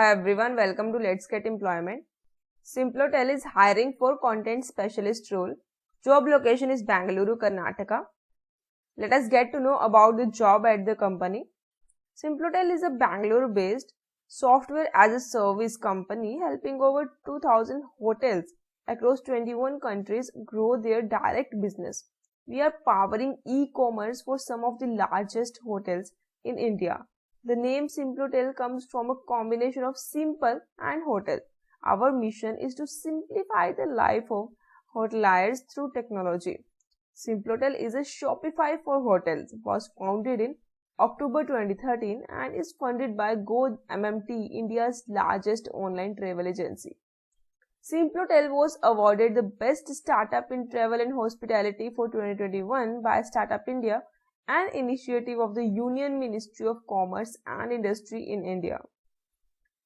Hi everyone, welcome to Let's Get Employment. Simplotel is hiring for content specialist role. Job location is Bengaluru, Karnataka. Let us get to know about the job at the company. Simplotel is a Bangalore-based software as a service company helping over 2000 hotels across 21 countries grow their direct business. We are powering e-commerce for some of the largest hotels in India. The name Simplotel comes from a combination of simple and hotel. Our mission is to simplify the life of hoteliers through technology. Simplotel is a Shopify for hotels, was founded in October 2013 and is funded by GoMMT, India's largest online travel agency. Simplotel was awarded the Best Startup in Travel and Hospitality for 2021 by Startup India, an initiative of the Union Ministry of Commerce and Industry in India.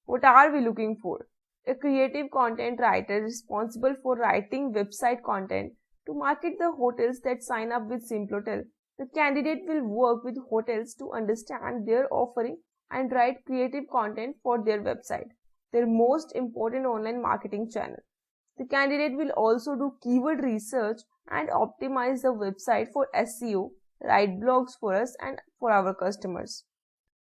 What are we looking for? A creative content writer responsible for writing website content to market the hotels that sign up with Simplotel. The candidate will work with hotels to understand their offering and write creative content for their website, their most important online marketing channel. The candidate will also do keyword research and optimize the website for SEO, write blogs for us and for our customers.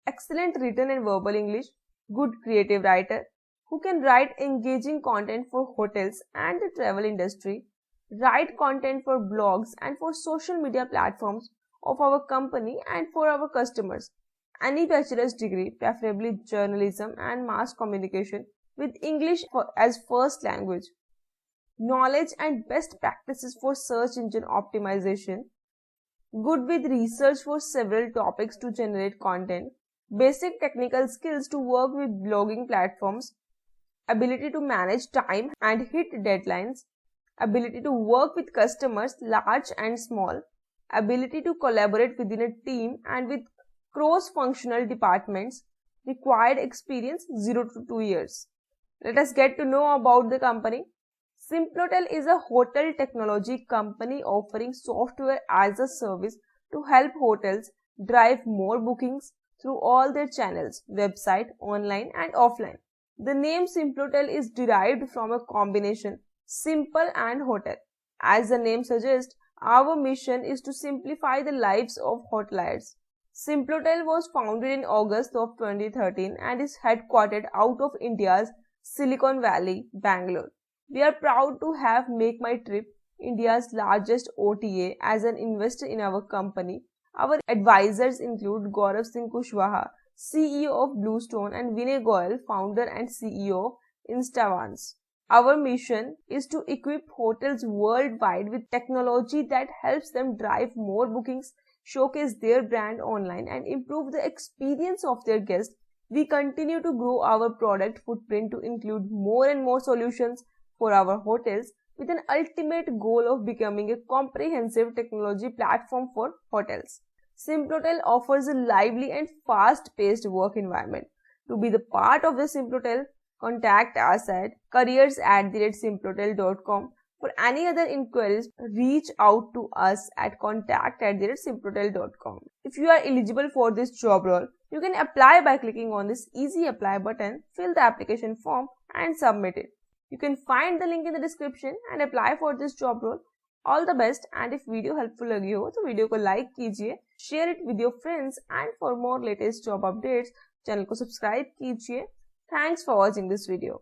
Excellent written and verbal English, good creative writer who can write engaging content for hotels and the travel industry, write content for blogs and for social media platforms of our company and for our customers. Any bachelor's degree, preferably journalism and mass communication with English as first language. Knowledge and best practices for search engine optimization. Good with research for several topics to generate content, basic technical skills to work with blogging platforms, ability to manage time and hit deadlines, ability to work with customers large and small, ability to collaborate within a team and with cross-functional departments, required experience 0 to 2 years. Let us get to know about the company. Simplotel is a hotel technology company offering software as a service to help hotels drive more bookings through all their channels, website, online and offline. The name Simplotel is derived from a combination simple and hotel. As the name suggests, our mission is to simplify the lives of hoteliers. Simplotel was founded in August of 2013 and is headquartered out of India's Silicon Valley, Bangalore. We are proud to have Make My Trip, India's largest OTA, as an investor in our company. Our advisors include Gaurav Singh Kushwaha, CEO of Bluestone, and Vinay Goyal, founder and CEO of Instavans. Our mission is to equip hotels worldwide with technology that helps them drive more bookings, showcase their brand online, and improve the experience of their guests. We continue to grow our product footprint to include more and more solutions for our hotels with an ultimate goal of becoming a comprehensive technology platform for hotels. Simplotel offers a lively and fast-paced work environment. To be the part of the Simplotel, contact us at careers@simplotel.com. For any other inquiries, reach out to us at contact@simplotel.com. If you are eligible for this job role, you can apply by clicking on this easy apply button, fill the application form and submit it. You can find the link in the description and apply for this job role. All the best, and if video helpful लगी हो तो video को like कीजिए, share it with your friends and for more latest job updates channel को subscribe कीजिए. Thanks for watching this video.